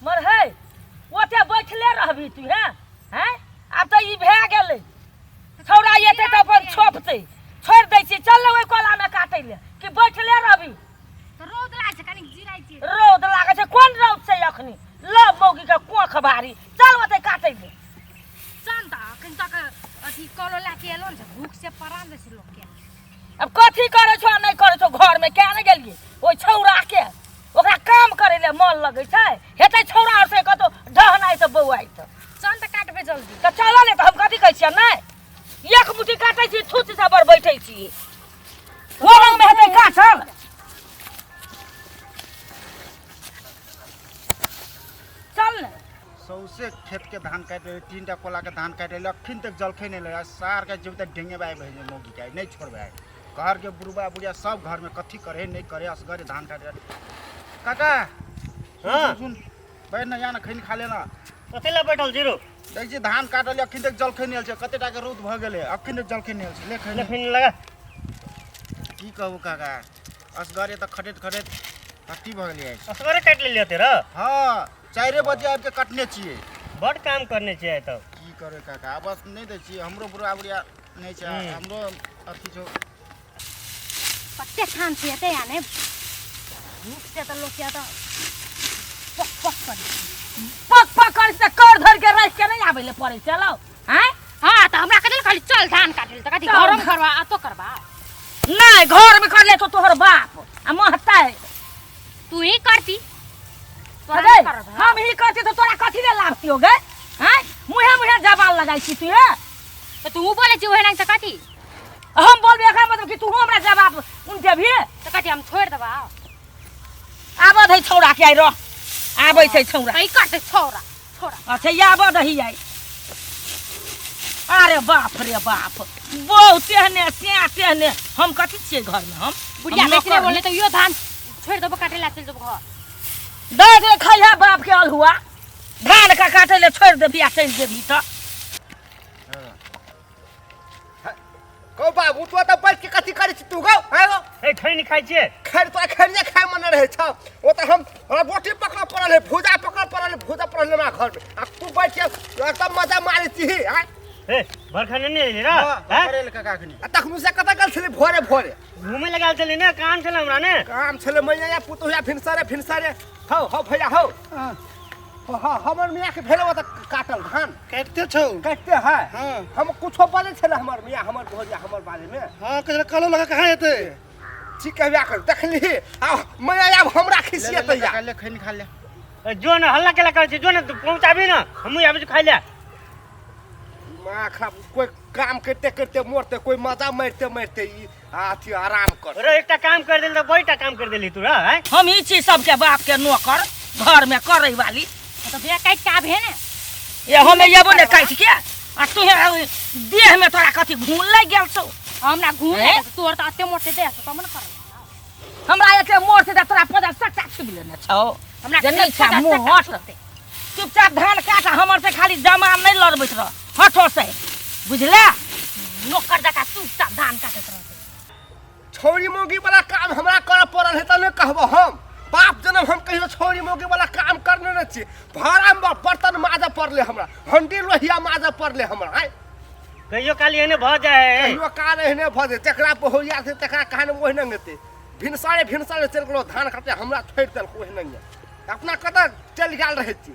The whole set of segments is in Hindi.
मर है ओते बैठले रहबी तू हैं अब तो ई भए गेलै छौड़ा एते त अपन छोपते छोड़ दै छी चल ओइ कोला में काटै ले कि बैठले रहबी तो रौद लागे छै कनी जिराय छै रौद लागे छै कोन रौद छै अखनी ल मौगी के कोख भारी चल ओते काटै ले चल त कनी तक अथी कलो लाके एलो न भूख से परान दै छै लोग के अब कथी करे छौ नहीं करे छौ घर में क्या न गेलिए ओइ छौड़ा के ओकरा काम करे ले मन लगे छै हेतै छौड़ा और से कतो ढहनाइ त बौआइ त चल त काटबे जल्दी त चल ले त हम कथी कहै छियै नै एक मुट्ठी काटै छी थुच से बर बैठै छी वो रंग में हेतै काटल चल ने सौसे खेत के धान काट रहे 3टा कोला के धान काट रहे अखिन तक जलखे नहीं लगा सार के जब तक ढेंगे बाय भेजे मौगी के नहीं छोड़बे घर के बुढ़वा बुढ़िया सब घर में कथी करे नहीं करे असगरे धान काट रहे काका हां सुन बैठ न या न खैन खा लेना कतेला बैठल जीरो देख जी धान काटल अखिन तक जलखे नहीं छै कतेटा के रौद भ गेले अखिन तक जलखे नहीं छै ले खैन फिन लगा की कहू काका असगरे त खटेत खटेत हट्टी भ गेलिए असगरे काट ले तेरा हां 4 बजे आब के कटने छिए बड़ काम करने छिए त की करे काका बस नहीं दै छी हमरो बुढ़वा बुढ़िया नहीं छै हमरो अथी छौ कते खान छै एते याने भूख से त लोग के त पक पक करे से कर धर के रख के नहीं आबे ले पड़े चलो हैं हां त हमरा कदल खाली चल धान काटे त कथी घर में करवा आ तो करवा नहीं घर में कर ले तो तोहर बाप आ महता है तू ही करती अरे हम ही करती तो तोरा कथी ले लाभती हो गए हैं मुहे मुहे जबान लगाई छी तू तो तू बोले छी ओहे नहीं त कथी हम बोलबे एकर मतलब कि तू हमरा जवाब उन देबी त कथी हम छोड़ देबा आबो धै छौड़ा के आइ रह आबै छै छौड़ा कई काटे छोरा अच्छा आबो दही आई अरे बाप रे बाप बहुत तेहने तेहने हम कथी छियै घर में हम बुढ़िया बेचने बोले तो यो धान छोड़ देबो काटे ला चल जेबो घर देख ले खैया बाप के अलहुआ धान का काटे ले छोड़ दे बिया चल जेबी त गौ बाबू तो त बैठ के कथी करे छी तू गौ है गौ ए खैनी खाइ छिए खैर तो खैरिए खाए मन रहे छ ओ त हम रोटी पकड़ पड़ल है भुजा पकड़ पड़ल है भुजा पड़ल है हमरा घर में आ तू बैठ के एकदम मजा मारे छी है ए बरखा नहीं ले रा हां करे ले काका खनी आ तक मुसे कत गल छली भोरे भोरे घूमे लगा चली ना काम छले हमरा ने काम छले मैया पुतोया फिनसारे हो भैया हो हां हमर मियां के भेलो त काटल धान काटते छौ काटते है हां हम कुछो बोले छले हमर मियां हमर भोजिया हमर बारे में हां कजरा कलो लगा कहां हेते ठीक कहबा कर देखली आ मैया अब हमरा खिसियत या ले खैनी खा ले जो न हल्ला केला करे जो न पहुंचाबी ना हम आबे खाइ ले मां खराब कोई काम करते करते मरते कोई मजा मारते ई अथी आराम कर अरे एकटा काम कर देल त बैठा काम कर देली तू हैं हम ई छी सबके बाप के नौकर घर में करे वाली तो बिया काट के आबे ने ये हमें येबो ने काट के आ तू देह में तोरा कथी घून लग गेल छौ हमरा घूम तोर त अते मोटे दे त मन कर हमरा एते मोर से तोरा पदा सच्चा छिबले ने छौ हमरा जने छा मुंह हट चुपचाप धान काट हमर से खाली जमान नहीं लड़बैत रह हटो से बुझला नौकर जका चुपचाप धान काटत रहते छोरी मोगी वाला काम हमरा कर पड़ल है त ने कहबो हम बाप जन्म हम कहियो छोरी मोगी वाला काम करने न छी भाड़ा में बर्तन माजे पड़ले हमरा हंडी लोहिया माजे पड़ले हमरा है कहियो काली एने भ जाए कहियो काल एहने भ जाए तकरा पहोलिया से तकरा कहने ओहने नते भिनसारे चल गेलो धान काटे हमरा छोड़ देल ओहने अपना कत चल गेल रहे छी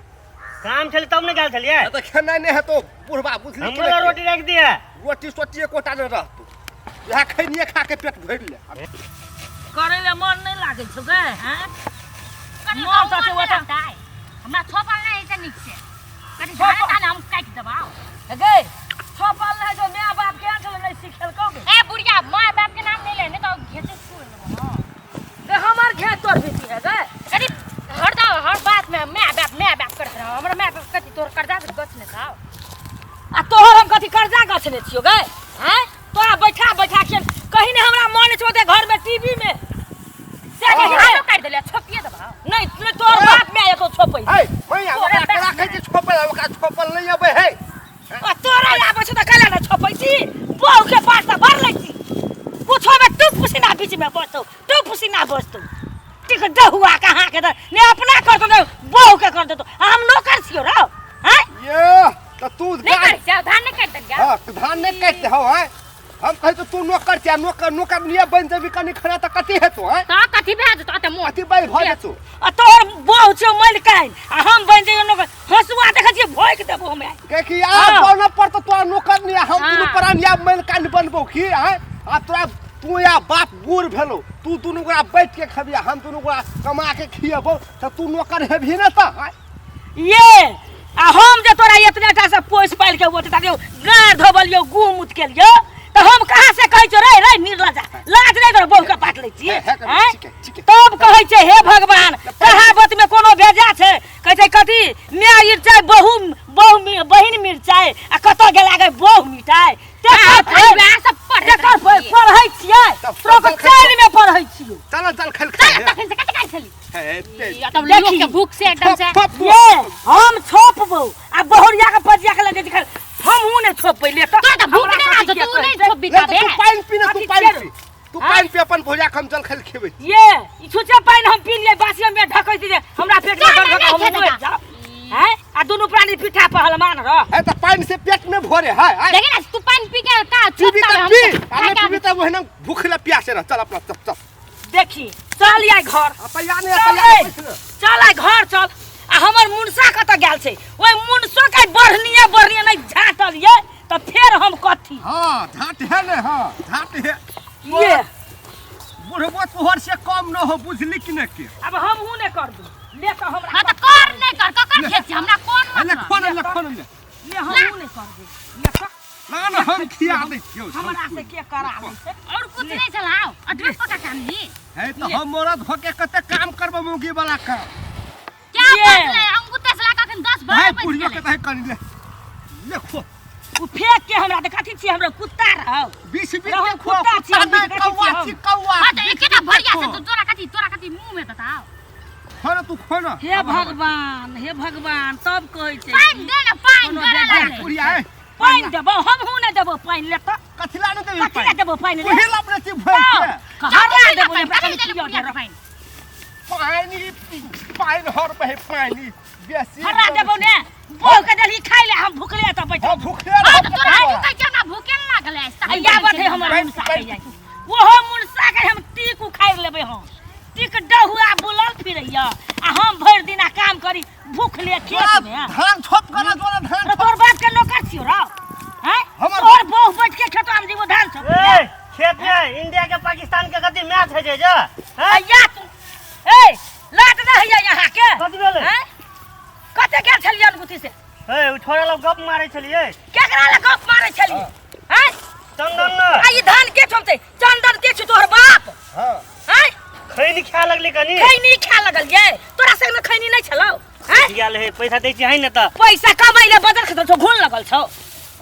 काम चले तब ने गेल छलिए त खेनाइ नहीं है तो बुढ़वा बुझली हमरा रोटी रख दिया रोटी सोटी कोटा न रहतु यह खैनिए खा के पेट भर ले करे ले मन नहीं लागे छौ गे हैं कनी मोर साथे ओटा हमरा छोपल नहीं है निक से कनी धान हम काट देबा गे छोपल नहीं जो माय बाप के आंचल नहीं सिखेल कोगे ए बुढ़िया माय बाप के नाम नहीं लेने तो घेते छोड़ देबो गे हमर घेत तोर बेटी है गे कनी हर बात में माय बाप करत रहो हमरा माय बाप कथी तोर कर्जा के गछ ने खाओ आ तोहर हम कथी कर्जा गछने छियो गे हैं तोरा बैठा के कहीं ने हमरा मन छौ दे घर में टीवी में से हालो काट देले छोपिए देबा नहीं तोर बाप में एको छोपै है मैया ओकरा राखै छी छोपल ओकरा छोपल नहीं अबै है आ तोरा आबै छ त कला न छोपै छी बहू के पास त भर लै छी कुछो में तू पसीना बीच में बसतो तू पसीना बसतो ठीक डहुआ कहां के ने अपना कर तो बहू के कर देतो काट दे हो हैं हम कहे तो तू नौकर क्या नौकर निया बन जेबी कनी खड़ा त कथि हेतौ हैं ता कथि भए जतो त मोर अति बाई भ जेतौ आ तोहर बहु छौ मैल काइन आ हम बन जइयो नौकर हसुआ देखै छियै भोइक देबो हमरा के कि आ बन पर तो तोरा नौकर निया हम दुनु परान या मैल कान बनबो की हैं आ तोरा तू या बाप बूढ़ भेलो तू दुनु गोरा बैठ के खबिया हम दुनु गोरा कमा के खियबो त तू नौकर हेबी न त ये आ हम जे तोरा इतनेटा से पोस पाल के ओते ताके गाड़ धोबलियो गू मुत के लियो तो हम कहां से कहै छौ रे निर्लजा लाज नहीं तोरा बहु के पाट लै छी तब कहै छै हे भगवान कहावत में कोनो भेजा छै कहै छै कथि माय मिरचाई बहिन मिरचाई आ कत गेला गए बहु मिठाई सब पढ़ै छियै तोरा चारि में पढ़ै छियै चल खेल तखन से कते काल छली हे या तब लोग के भूख से एकदम से ये हम छोपबो आ बहुरिया के पजिया के लगे दिखल हम हूं ने छोप पहिले तो भूख नहीं आ तू नहीं छोप बिताबे तू पानी पी ना तू पानी पे अपन भोजा हम चल खेल खेबै ये ई छुछे पानी हम पी लिए बासिया में ढकै दी हमरा पेट में दर्द हम मर जा हैं आ दोनों प्राणी पीठा पर हलमान रह है त पानी से पेट में भरे है देखि ना तू पानी पी के का पीबी छोटा त पी अरे पीबी त वहना भूख ले प्यासे रह चल अपना चल देखी चल आइ घर अपया ने चल आइ घर चल आ हमर मुनसा कत गेल छै ओइ मुनसो के बढ़निया नहीं झाटल ये त फेर हम कथी हां झाट है ने हां झाट है ये बुढ़बो तोहर से कम न हो बुझली कि न के अब हम हूं ने कर दू ले त हमरा हां त कर नहीं कर ककर खेत हमरा कोन ले मतलब खोन ले हम हूं ने कर दू ले त ना हम खिया दे छियो हमरा से के करा दै छै और कुछ नहीं चलाओ अड्रेस पका काम ली है त हम मरद होके कते काम करबो मुगी वाला का क्या ये। बदले अंगूठे से लगा के 10 भाई बार पुरियो बज के गेलै तहे कर ले ले खो उ फेंक के हमरा त कथी छी हमरा कुत्ता रहौ 20 रहु के खो कुत्ता छी, हम नहीं देखै कौवा छी छी कौवा हां त एकेटा भरिया से तू तोरा कथी मुंह में बताओ खोना तू खोना हे भगवान तब कहै छै पानी दे ना पानी कोनो गरे बेजा लगे पुरिया है पानी देबो हम हूं ने देबो पानी ले त कथला न देबे कथी ले देबो पानी ले पहिला अपने ची भर के कहां देबो ले पानी पानी दे पियो दे पानी हर बहे पानी बेसी हरा देबो ने बोल के देली खाइ ले हम भूखले त बैठ हम भूखे हां त तोरा कहै छै ना भूखे न लागले या बथे हमर मुनसा के जाय ओहो मुनसा के हम टीक उखाड़ लेबै हम टीक डहुआ बुलल फिरैया आ हम भर दिना काम करी भूखले खेत में धान छोप कर जोरा धान तोर बाप के नौकर छियो रे हैं हमर और बहु बैठ के खेत में जीवो धान सब ए खेत में इंडिया के पाकिस्तान के कथी मैच है जे हैं या तू ए लात न हैया यहां के कथी भेलै हैं कते गेल छलियन गुती से ए उठोरा लोग गप मारै छलिए केकरा ले गप मारै छलिए हैं चंदन आ ई धान के छोमते चंदन के छु तोहर बाप हां हैं खैनी खा लगली कनी खैनी खा लगल ये तोरा संग में खैनी नहीं छलौ हैं गेल है पैसा दै छी है न त पैसा कमाई ले बदल खत छौ घुन लगल छौ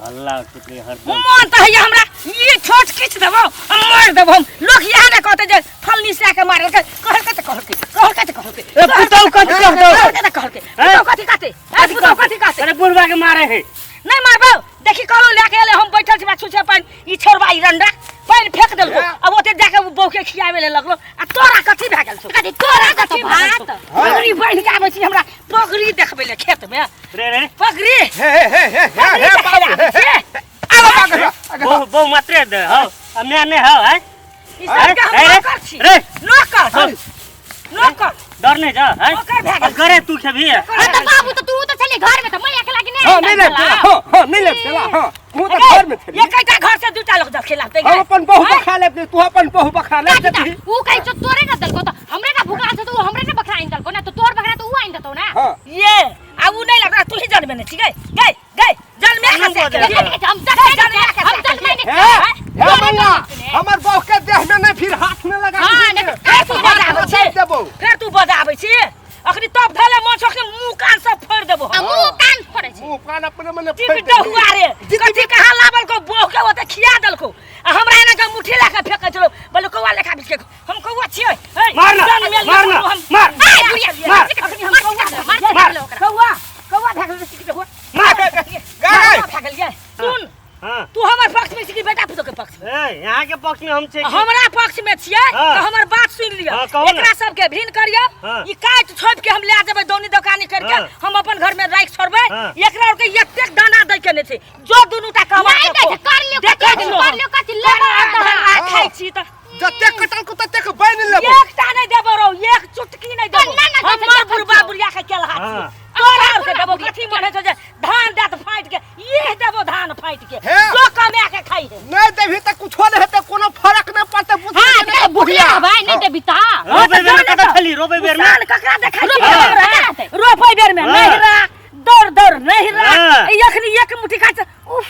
अल्लाह टुकड़ी हरदम मन त हैया हमरा ये छोट किछ देबो हम मार देबो हम लोग यहाँ ने कहते जे फलनी से के मार के कहल के ए पुतौ कथी कथी काटे अरे बुढ़वा के मारे है नहीं मारबो देखी कलो लेके एले हम बैठल छी छुछे पानी ई छोरबा ई रंडा पानी फेंक देलको अब ओते जाके बौ के खियावे ले लगलो आ तोरा कथी भए गेल छौ कथी तोरा कथी भात पगड़ी बांध के आबै छी हमरा पगड़ी देखबै ले खेत में रे पगड़ी हे बहु मात्रे दे हो मैं नहीं हो है ई सब के हम नौकर छी रे नौकर डर नहीं जा है नौकर भए गेल करे तू खेबी है हां त बाबू त तू त चले घर में त मैं अकेला के नहीं हां नहीं ले हां नहीं ले चला हां तू तो घर में थी ये कईटा घर से दूटा लोग खिलाते हम अपन बहू बखा ले तू अपन बहू बखा ले जती ऊ कहि छ तोरे न दलको त हमरे ना भूखा छ त हमरे न बखरा इन दलको ना तो तोर बखरा तो ऊ आइन दतो ना हां ये अब ऊ नहीं लग रहा तू ही जन्म में ठीक है गए जन्म में हम जल में हमर बहू के देह में नहीं फिर हाथ में लगा हां नहीं फिर तू बजाबै छी अखनी तब धले माछो के मुंह कान सब फोड़ देबो मुंह कान फोड़े छ मुंह कान अपने मने टिक डहुआ रे कथी कहां लाबल को बोह के ओते खिया दलको आ हमरा एना के मुट्ठी लाके फेंकै छलो बोले कौवा लेखा बिछ के हम कौवा छियै कौवा भागल सिक देखो भागल ये सुन तू हमर पक्ष में छी बेटा पुतो के पक्ष में यहाँ के पक्ष में हम छे हमरा पक्ष में छियै तो हमर बात सुन लियो एकरा सब के भिन करियो ई काट छोप के हम ले जेबै दोनी दुकानी करके हम अपन घर में राख छोड़बै एकरा के एतेक दाना दै के ने छै जो दुनू ता कमा कर लियो दिन कर लियो कथि ले खाइ छी त जते कटल को तते के बैन लेबो एकटा नहि देबो रौ एक चुटकी नहि देबो हमर बुढ़बा बुढ़िया के केल हाथ तोरा के देबो कथि मने छ जे धान देत फाइट के ये देबो धान फाइट के जो कमा के खाइ है नहीं देबी त कुछो नहीं हेते कोनो फर्क नहीं पड़ते बुझ हां बुढ़िया भाई नहीं देबी ता रोबे बेर में कत खाली रोबे बेर में ककरा देखै छी रोपै बेर में नहिरा दौड़ नहिरा एखनी एक मुट्ठी खाइ छ उफ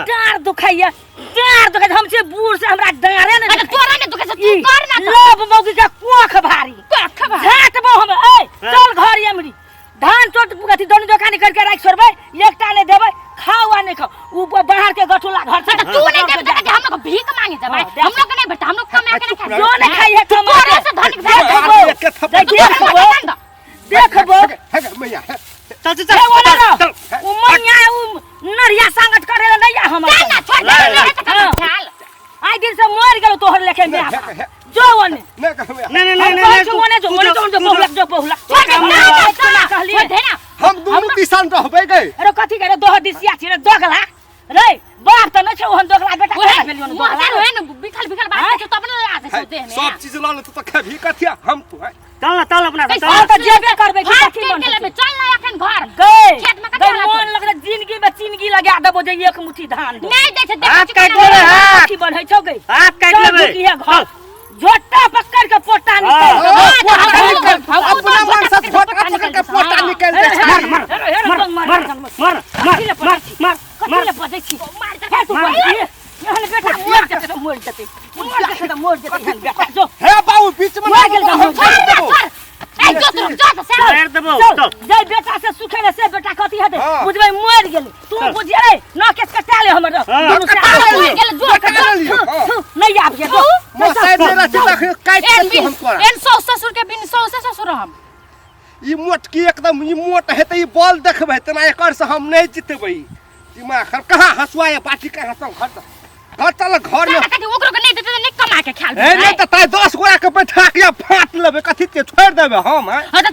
डार दुखाइया हमसे बूढ़ से हमरा डारे ने तोरा ने दुखे से तू कर ना लोभ मौगी के कोख भारी झाटबो हम ए चल घर यमरी धान चोट पुगती दोनों दोकानी करके राख छोड़बै एकटा ने देबै खाओ आ नहीं खाओ ऊपर बाहर के गठुला घर से तू नहीं देबे त हम लोग भीख मांगे जब हम लोग नहीं बेटा हम लोग कमा के नहीं खाए जो नहीं खाई है कमा तोरा से धनिक देखबो है मैया चल उ मैया उ नरिया संगत करे नहीं आ हम ना छोड़ दे आई दिन से मर गेलो तोहर लेखे में जो वने नहीं कह मैया नहीं जो बहुला छोड़ दे ना हम दोनों किसान रहबे गए अरे कथि करे दोह दिसिया छी रे दोगला रे बाप त न छ ओहन दोगला बेटा का भेलियो न मोहर होए न बिखल बात के तब न आ से सोते में सब चीज ला ले तो खेबी कथिया हम तो है चल अपना आ त जेबे करबे की कथि मन चल ना एखन घर गए खेत में कथि मन लगले जिंदगी में चिंगी लगा देबो जे एक मुट्ठी धान दे नहीं दे से हाथ काट ले हाथ कथि बन है छौ गई हाथ काट लेबे की है घर झोटा पकड़ के पोटा निकाल अपना मन से झोटा पकड़ के पोटा निकाल दे मार कथि बजै छी मार तू यहन बेटा मोर जते हन बेटा जो हे बाबू बीच में मार गेल हम देबो ए जो तो मार देबो चल जय बेटा से सुखेले से बेटा कथि हेते बुझबै मर गेल तू बुझिए रे न केस कटाले हमर नहीं आब जे मसाई मेरा चिता काट के हम कर एन ससुर के बिन ससुर हम ई मोटकी एकदम ई मोट हेते ई बॉल देखबै तना एकर से हम नहीं जीतबै दिमाग कहां हसुआए पार्टी कहां सब घर चल घर में कथि ओकरो के नहीं देते नहीं कमा के खाल ए नहीं त 10 गोरा के बैठा के फाट लेबे कथि के छोड़ देबे हम हां त